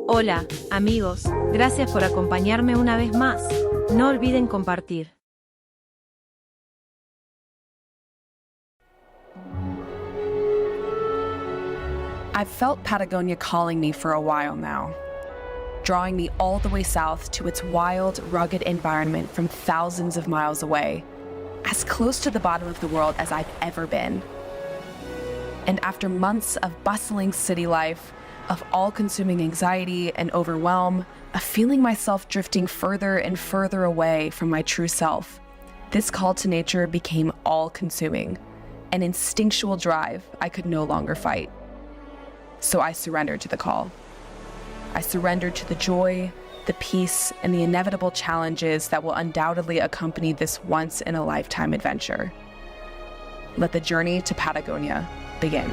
Hola, amigos, gracias por acompañarme una vez más. No olviden compartir. I've felt Patagonia calling me for a while now, drawing me all the way south to its wild, rugged environment from thousands of miles away, as close to the bottom of the world as I've ever been. And after months of bustling city life, of all-consuming anxiety and overwhelm, of feeling myself drifting further and further away from my true self, this call to nature became all-consuming, an instinctual drive I could no longer fight. So I surrendered to the call. I surrendered to the joy, the peace, and the inevitable challenges that will undoubtedly accompany this once-in-a-lifetime adventure. Let the journey to Patagonia begin.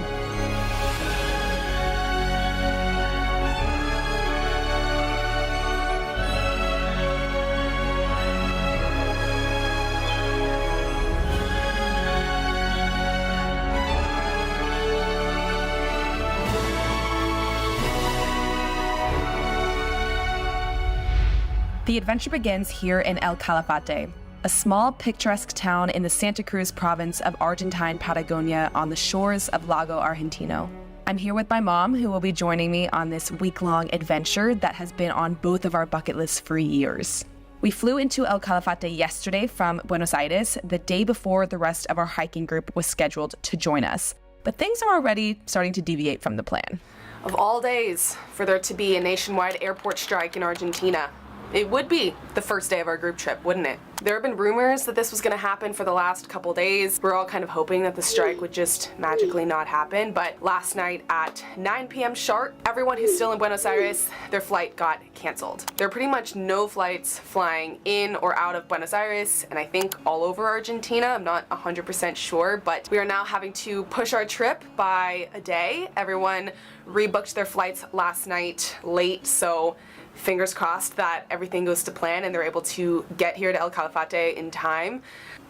The adventure begins here in El Calafate, a small, picturesque town in the Santa Cruz province of Argentine Patagonia on the shores of Lago Argentino. I'm here with my mom, who will be joining me on this week-long adventure that has been on both of our bucket lists for years. We flew into El Calafate yesterday from Buenos Aires, the day before the rest of our hiking group was scheduled to join us. But things are already starting to deviate from the plan. Of all days, for there to be a nationwide airport strike in Argentina. It would be the first day of our group trip, wouldn't it? There have been rumors that this was going to happen for the last couple days. We're all kind of hoping that the strike would just magically not happen, but last night at 9 p.m. sharp, everyone who's still in Buenos Aires, their flight got canceled. There are pretty much no flights flying in or out of Buenos Aires, and I think all over Argentina. I'm not 100% sure, but we are now having to push our trip by a day. Everyone rebooked their flights last night late, so fingers crossed that everything goes to plan and they're able to get here to El Calafate in time.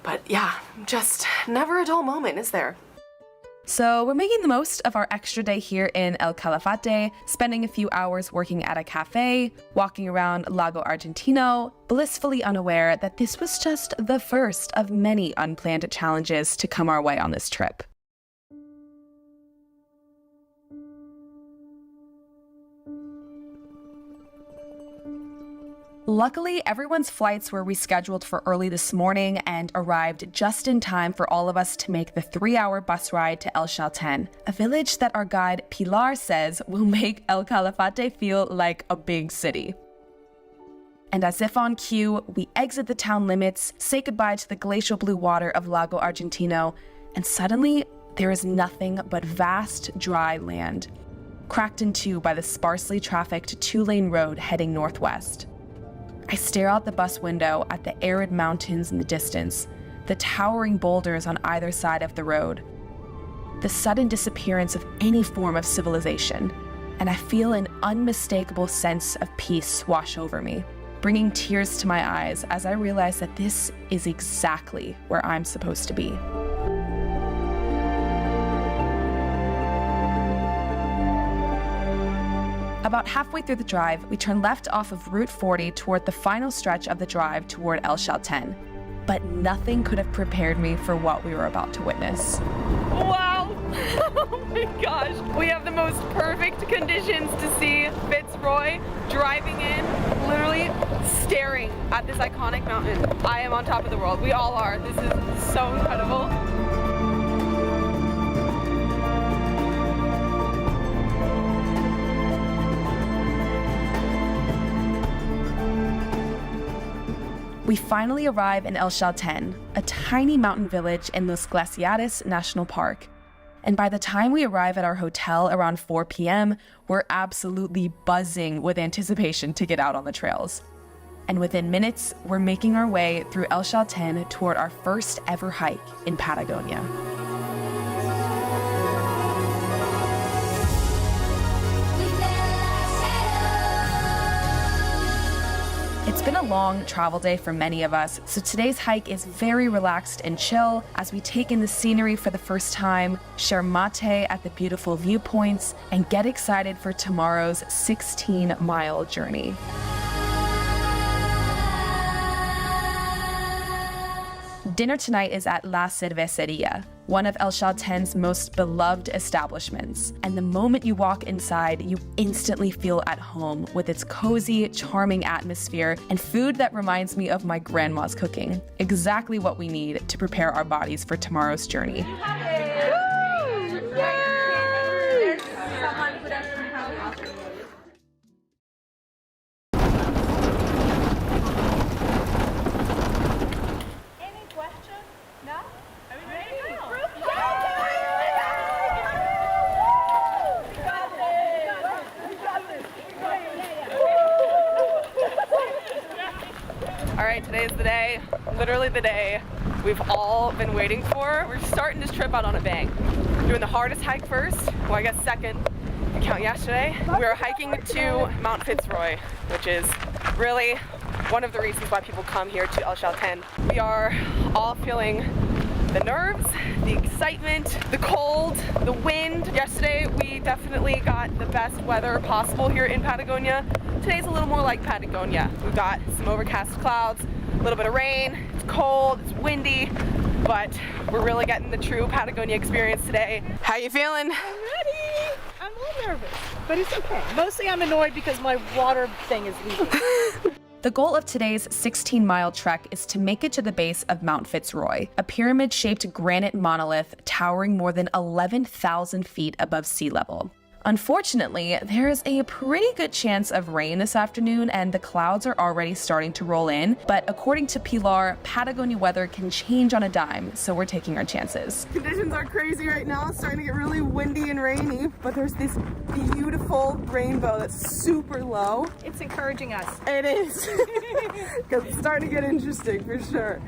But yeah, just never a dull moment, is there? So we're making the most of our extra day here in El Calafate, spending a few hours working at a cafe, walking around Lago Argentino, blissfully unaware that this was just the first of many unplanned challenges to come our way on this trip. Luckily, everyone's flights were rescheduled for early this morning and arrived just in time for all of us to make the 3-hour bus ride to El Chalten, a village that our guide Pilar says will make El Calafate feel like a big city. And as if on cue, we exit the town limits, say goodbye to the glacial blue water of Lago Argentino, and suddenly there is nothing but vast, dry land, cracked in two by the sparsely trafficked 2-lane road heading northwest. I stare out the bus window at the arid mountains in the distance, the towering boulders on either side of the road, the sudden disappearance of any form of civilization, and I feel an unmistakable sense of peace wash over me, bringing tears to my eyes as I realize that this is exactly where I'm supposed to be. About halfway through the drive, we turn left off of Route 40 toward the final stretch of the drive toward El Chalten. But nothing could have prepared me for what we were about to witness. Wow! Oh my gosh! We have the most perfect conditions to see Fitzroy driving in, literally staring at this iconic mountain. I am on top of the world. We all are. This is so incredible. We finally arrive in El Chalten, a tiny mountain village in Los Glaciares National Park. And by the time we arrive at our hotel around 4 p.m., we're absolutely buzzing with anticipation to get out on the trails. And within minutes, we're making our way through El Chalten toward our first ever hike in Patagonia. It's been a long travel day for many of us, so today's hike is very relaxed and chill as we take in the scenery for the first time, share mate at the beautiful viewpoints, and get excited for tomorrow's 16-mile journey. Dinner tonight is at La Cerveceria, one of El Chalten's most beloved establishments. And the moment you walk inside, you instantly feel at home with its cozy, charming atmosphere and food that reminds me of my grandma's cooking. Exactly what we need to prepare our bodies for tomorrow's journey. Alright, today is the day, literally the day we've all been waiting for. We're starting this trip out on a bang. Doing the hardest hike first, well I guess second, if you count yesterday. We are hiking to Mount Fitzroy, which is really one of the reasons why people come here to El Chalten. We are all feeling the nerves, the excitement, the cold, the wind. Yesterday we definitely got the best weather possible here in Patagonia. Today's a little more like Patagonia. We've got some overcast clouds, a little bit of rain, it's cold, it's windy, but we're really getting the true Patagonia experience today. How you feeling? I'm ready. I'm a little nervous, but it's okay. Mostly I'm annoyed because my water thing is leaving. The goal of today's 16-mile trek is to make it to the base of Mount Fitzroy, a pyramid-shaped granite monolith towering more than 11,000 feet above sea level. Unfortunately, there is a pretty good chance of rain this afternoon and the clouds are already starting to roll in, but according to Pilar, Patagonia weather can change on a dime, so we're taking our chances. Conditions are crazy right now. It's starting to get really windy and rainy, but there's this beautiful rainbow that's super low. It's encouraging us. It is, because it's starting to get interesting for sure.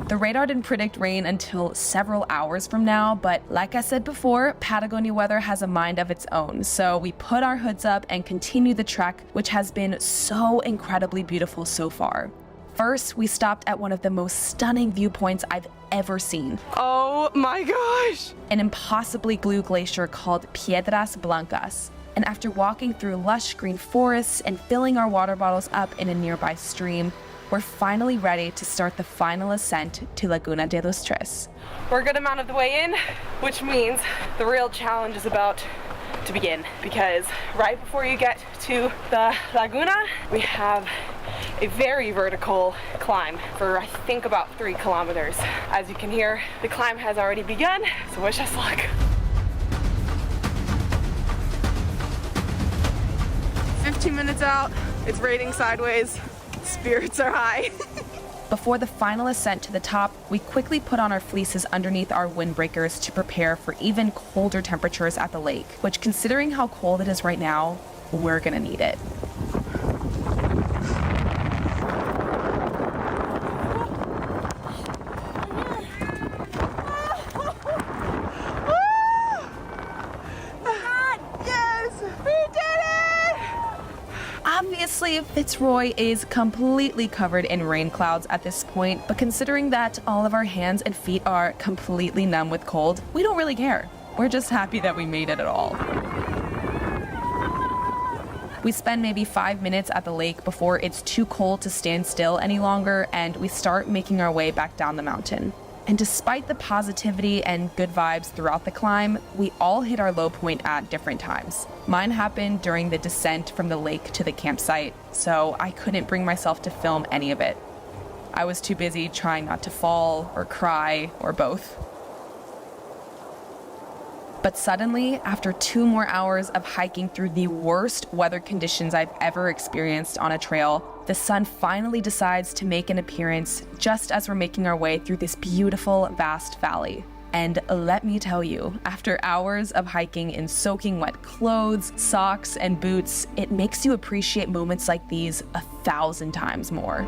The radar didn't predict rain until several hours from now, but like I said before, Patagonia weather has a mind of its own, so we put our hoods up and continue the trek, which has been so incredibly beautiful so far. First, we stopped at one of the most stunning viewpoints I've ever seen. Oh my gosh! An impossibly blue glacier called Piedras Blancas. And after walking through lush green forests and filling our water bottles up in a nearby stream, we're finally ready to start the final ascent to Laguna de los Tres. We're a good amount of the way in, which means the real challenge is about to begin, because right before you get to the Laguna, we have a very vertical climb for I think about 3 kilometers. As you can hear, the climb has already begun, so wish us luck. 15 minutes out, it's raining sideways. Spirits are high. Before the final ascent to the top, we quickly put on our fleeces underneath our windbreakers to prepare for even colder temperatures at the lake, which, considering how cold it is right now, we're gonna need it. Obviously, Fitzroy is completely covered in rain clouds at this point, but considering that all of our hands and feet are completely numb with cold, we don't really care. We're just happy that we made it at all. We spend maybe 5 minutes at the lake before it's too cold to stand still any longer, and we start making our way back down the mountain. And despite the positivity and good vibes throughout the climb, we all hit our low point at different times. Mine happened during the descent from the lake to the campsite, so I couldn't bring myself to film any of it. I was too busy trying not to fall or cry or both. But suddenly, after 2 more hours of hiking through the worst weather conditions I've ever experienced on a trail, the sun finally decides to make an appearance just as we're making our way through this beautiful, vast valley. And let me tell you, after hours of hiking in soaking wet clothes, socks, and boots, it makes you appreciate moments like these 1,000 times more.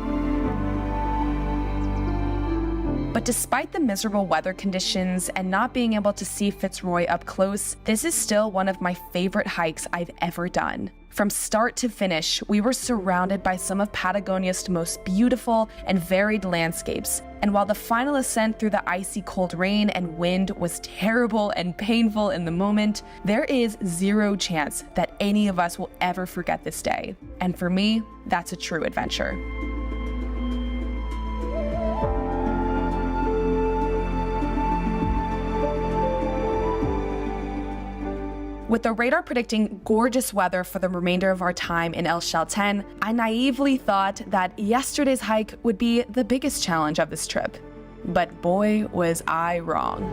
But despite the miserable weather conditions and not being able to see Fitzroy up close, this is still one of my favorite hikes I've ever done. From start to finish, we were surrounded by some of Patagonia's most beautiful and varied landscapes. And while the final ascent through the icy cold rain and wind was terrible and painful in the moment, there is zero chance that any of us will ever forget this day. And for me, that's a true adventure. With the radar predicting gorgeous weather for the remainder of our time in El Chaltén, I naively thought that yesterday's hike would be the biggest challenge of this trip. But boy, was I wrong.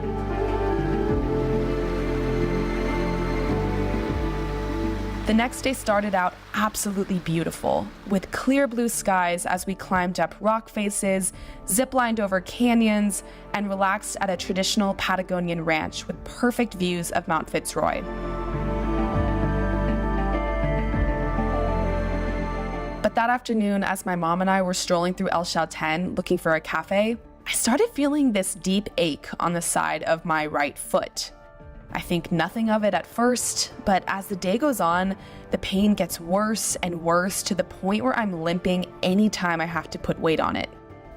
The next day started out absolutely beautiful, with clear blue skies as we climbed up rock faces, ziplined over canyons, and relaxed at a traditional Patagonian ranch with perfect views of Mount Fitzroy. But that afternoon, as my mom and I were strolling through El Chaltén looking for a cafe, I started feeling this deep ache on the side of my right foot. I think nothing of it at first, but as the day goes on, the pain gets worse and worse to the point where I'm limping anytime I have to put weight on it.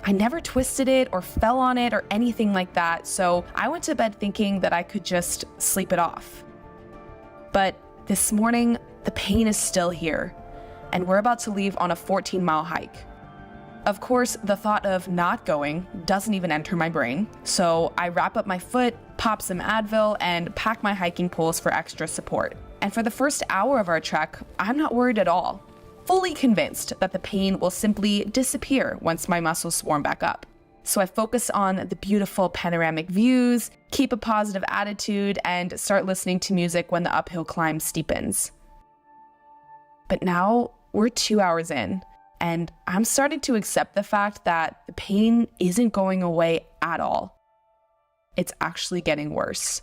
I never twisted it or fell on it or anything like that, so I went to bed thinking that I could just sleep it off. But this morning, the pain is still here, and we're about to leave on a 14-mile hike. Of course, the thought of not going doesn't even enter my brain, so I wrap up my foot, pop some Advil, and pack my hiking poles for extra support. And for the first hour of our trek, I'm not worried at all, fully convinced that the pain will simply disappear once my muscles warm back up. So I focus on the beautiful panoramic views, keep a positive attitude, and start listening to music when the uphill climb steepens. But now we're 2 hours in, and I'm starting to accept the fact that the pain isn't going away at all. It's actually getting worse.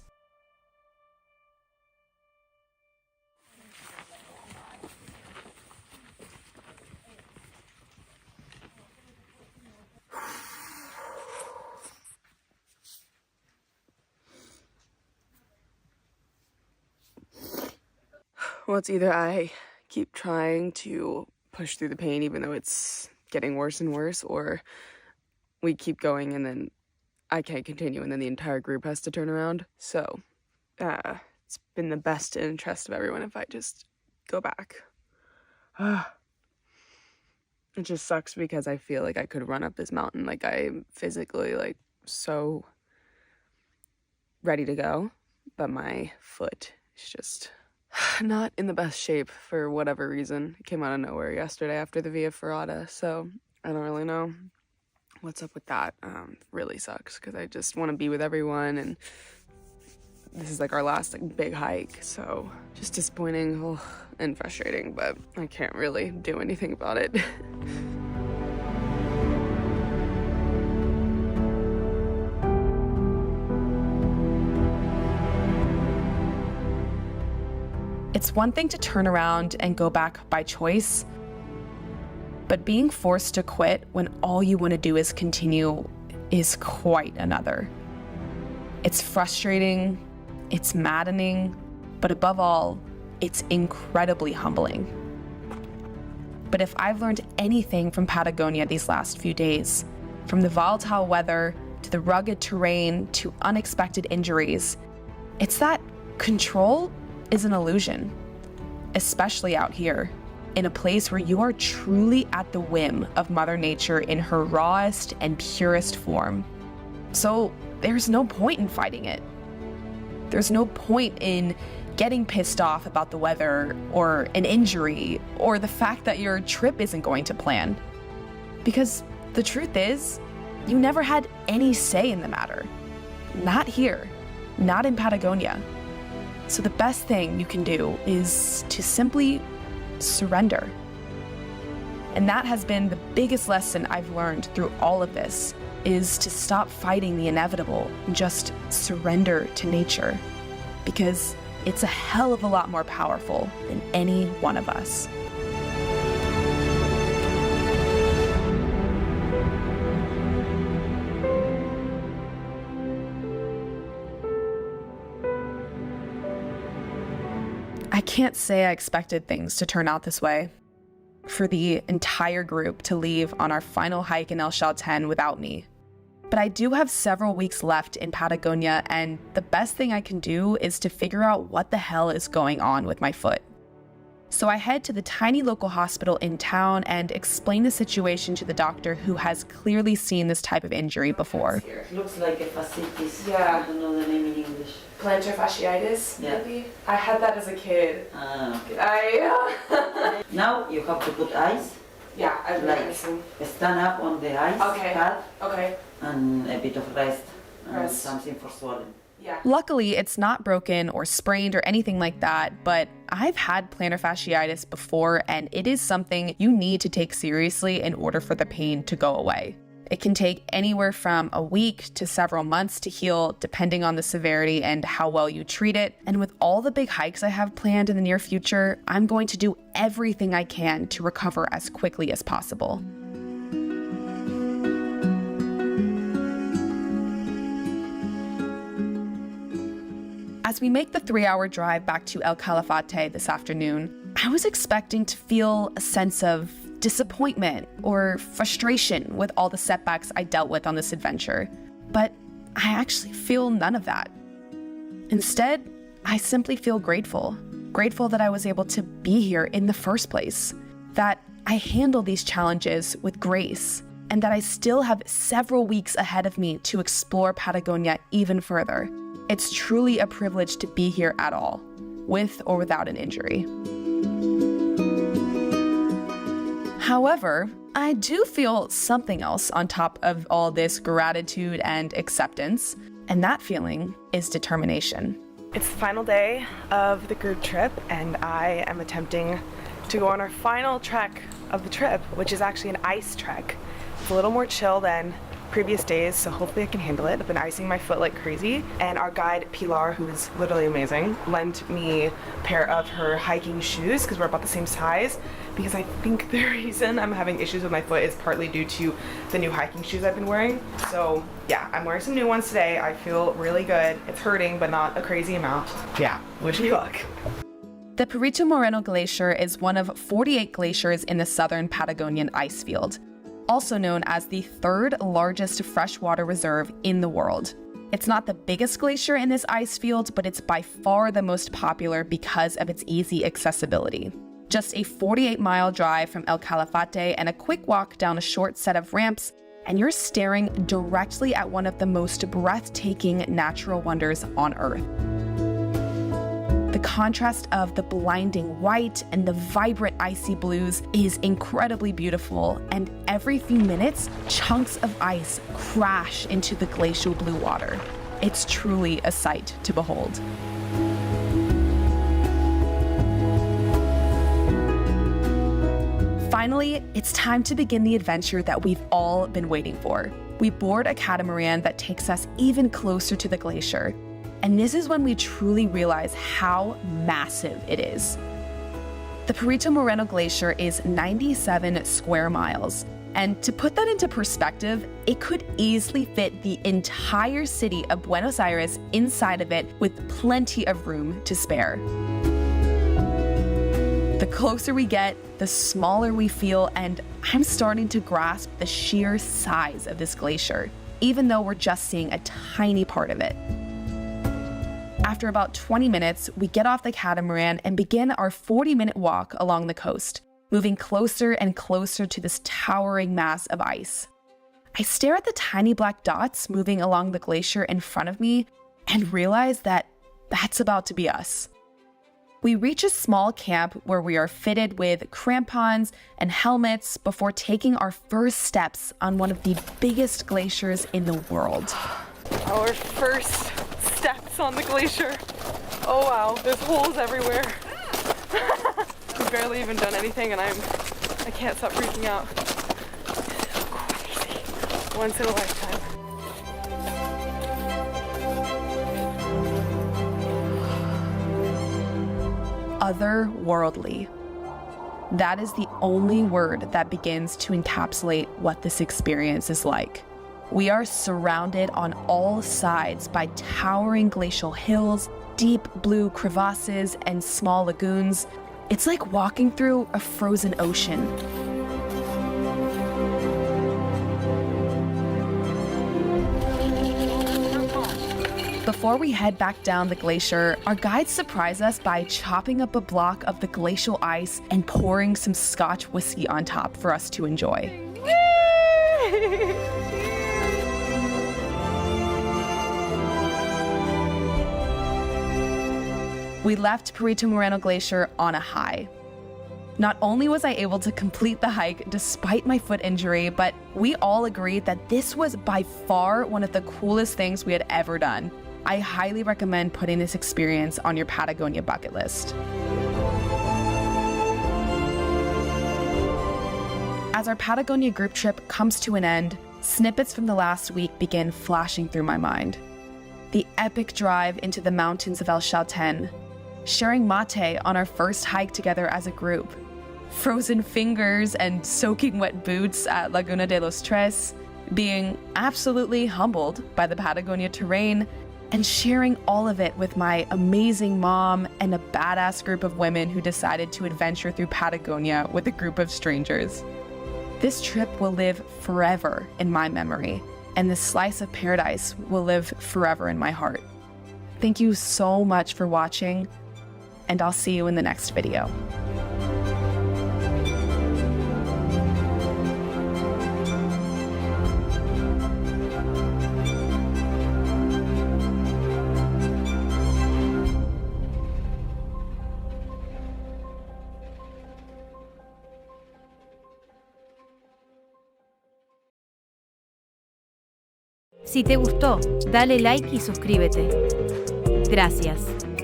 Well, it's either I keep trying to push through the pain even though it's getting worse and worse, or we keep going and then I can't continue and then the entire group has to turn around. So it's been the best interest of everyone if I just go back. It just sucks because I feel like I could run up this mountain. Like, I'm physically like so ready to go, but my foot is just not in the best shape for whatever reason. It came out of nowhere yesterday after the Via Ferrata, so I don't really know what's up with that. Really sucks because I just want to be with everyone, and this is like our last like big hike, so just disappointing and frustrating, but I can't really do anything about it. It's one thing to turn around and go back by choice, but being forced to quit when all you want to do is continue is quite another. It's frustrating, it's maddening, but above all, it's incredibly humbling. But if I've learned anything from Patagonia these last few days, from the volatile weather to the rugged terrain to unexpected injuries, it's that control is an illusion, especially out here, in a place where you are truly at the whim of Mother Nature in her rawest and purest form. So there's no point in fighting it. There's no point in getting pissed off about the weather or an injury or the fact that your trip isn't going to plan. Because the truth is, you never had any say in the matter. Not here, not in Patagonia. So the best thing you can do is to simply surrender. And that has been the biggest lesson I've learned through all of this, is to stop fighting the inevitable and just surrender to nature. Because it's a hell of a lot more powerful than any one of us. I can't say I expected things to turn out this way. For the entire group to leave on our final hike in El Chaltén without me. But I do have several weeks left in Patagonia, and the best thing I can do is to figure out what the hell is going on with my foot. So I head to the tiny local hospital in town and explain the situation to the doctor who has clearly seen this type of injury before. It looks like a fasciitis. Yeah. I don't know the name in English. Plantar fasciitis, Yeah. maybe? I had that as a kid. Okay. Now you have to put ice, Yeah, I've been like missing. stand up on the ice Okay. pad Okay, and a bit of rest and Rest. something for swelling. yeah. Luckily, it's not broken or sprained or anything like that, but I've had plantar fasciitis before, and it is something you need to take seriously in order for the pain to go away. It can take anywhere from a week to several months to heal, depending on the severity and how well you treat it. And with all the big hikes I have planned in the near future, I'm going to do everything I can to recover as quickly as possible. As we make the 3-hour drive back to El Calafate this afternoon, I was expecting to feel a sense of disappointment or frustration with all the setbacks I dealt with on this adventure, but I actually feel none of that. Instead, I simply feel grateful that I was able to be here in the first place, that I handle these challenges with grace, and that I still have several weeks ahead of me to explore Patagonia even further. It's truly a privilege to be here at all, with or without an injury. However, I do feel something else on top of all this gratitude and acceptance, and that feeling is determination. It's the final day of the group trip, and I am attempting to go on our final trek of the trip, which is actually an ice trek. It's a little more chill than previous days, so hopefully I can handle it. I've been icing my foot like crazy, and our guide Pilar, who is literally amazing, lent me a pair of her hiking shoes because we're about the same size, because I think the reason I'm having issues with my foot is partly due to the new hiking shoes I've been wearing. So yeah, I'm wearing some new ones today. I feel really good. It's hurting, but not a crazy amount. Yeah, wish me luck. The Perito Moreno Glacier is one of 48 glaciers in the southern Patagonian ice field, also known as the third largest freshwater reserve in the world. It's not the biggest glacier in this ice field, but it's by far the most popular because of its easy accessibility. Just a 48-mile drive from El Calafate and a quick walk down a short set of ramps, and you're staring directly at one of the most breathtaking natural wonders on Earth. The contrast of the blinding white and the vibrant icy blues is incredibly beautiful, and every few minutes, chunks of ice crash into the glacial blue water. It's truly a sight to behold. Finally, it's time to begin the adventure that we've all been waiting for. We board a catamaran that takes us even closer to the glacier. And this is when we truly realize how massive it is. The Perito Moreno Glacier is 97 square miles. And to put that into perspective, it could easily fit the entire city of Buenos Aires inside of it with plenty of room to spare. The closer we get, the smaller we feel, and I'm starting to grasp the sheer size of this glacier, even though we're just seeing a tiny part of it. After about 20 minutes, we get off the catamaran and begin our 40-minute walk along the coast, moving closer and closer to this towering mass of ice. I stare at the tiny black dots moving along the glacier in front of me and realize that that's about to be us. We reach a small camp where we are fitted with crampons and helmets before taking our first steps on one of the biggest glaciers in the world. Our first steps on the glacier. Oh wow, there's holes everywhere. We've barely even done anything, and I can't stop freaking out. It's so crazy. Once in a lifetime. Otherworldly. That is the only word that begins to encapsulate what this experience is like. We are surrounded on all sides by towering glacial hills, deep blue crevasses and small lagoons. It's like walking through a frozen ocean. Before we head back down the glacier, our guides surprise us by chopping up a block of the glacial ice and pouring some Scotch whiskey on top for us to enjoy. We left Perito Moreno Glacier on a high. Not only was I able to complete the hike despite my foot injury, but we all agreed that this was by far one of the coolest things we had ever done. I highly recommend putting this experience on your Patagonia bucket list. As our Patagonia group trip comes to an end, snippets from the last week begin flashing through my mind. The epic drive into the mountains of El Chaltén, sharing mate on our first hike together as a group, frozen fingers and soaking wet boots at Laguna de los Tres, being absolutely humbled by the Patagonia terrain, and sharing all of it with my amazing mom and a badass group of women who decided to adventure through Patagonia with a group of strangers. This trip will live forever in my memory, and this slice of paradise will live forever in my heart. Thank you so much for watching, and I'll see you in the next video. Si te gustó, dale like y suscríbete. Gracias.